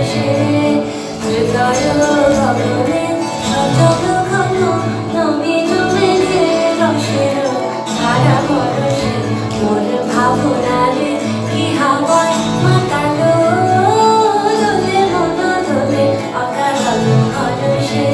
পরশে হৃদয় গগনে সজল ঘন নবীন মেঘে রসের ধারা পরশে মোর ভাবনারে কি হাওয়ায় মাতালো দোলে মন দোলে অকারণ হরষে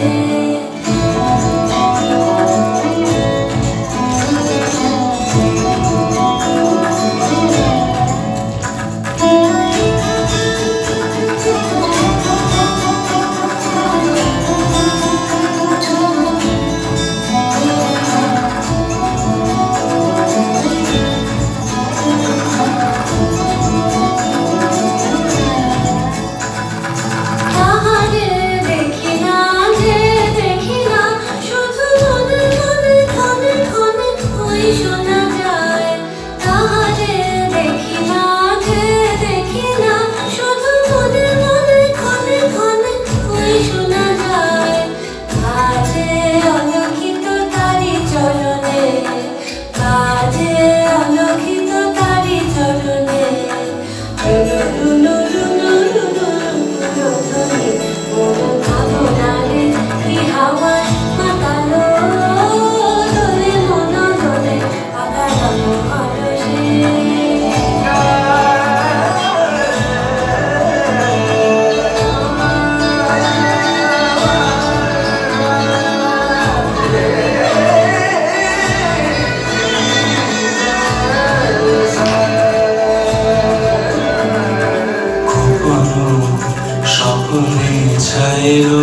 স্বপ্নে ছাইলো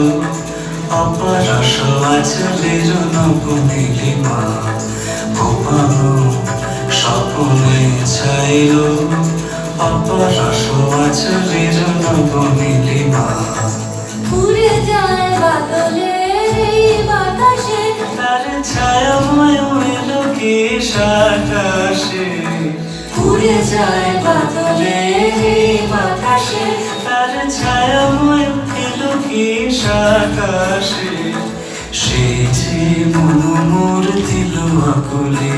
অপরস আচলের নবনীলিমা গোপানো স্বপ্নে ছাইলো অপরস আচলের নবনীলিমা উড়ে যায় বাদলের এই বাতাসে তার ছায়াময় এলো কি আকাশে উড়ে যায় বাদলের এই বাতাসে তার ছায়াময় এলো কি আকাশে সে যে মন মোর দিল আকুলে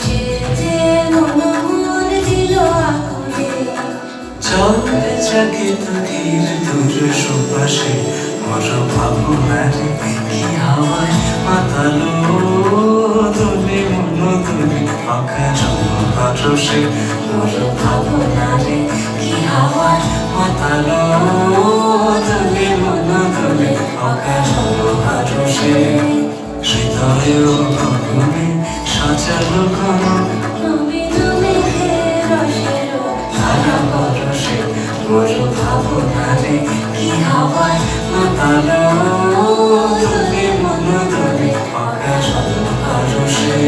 সে যে মন মোর দিল আকুলে চলে যাকে তোর দূর সুপাশে মোর ভাবনারে কি হাওয়ায় মাতালো দোলে মন দোলে অকারণ পরশে মোর ভাবনারে কি হাওয়ায় মাতালো দোলে মন দোলে অকারণ পরশে হৃদয় গগনে সজল ঘন নবীন মেঘে রসের ধারা পরশে মোর ভাবনারে কি হাওয়ায় মাতালো দোলে মন দোলে অকারণ পরশে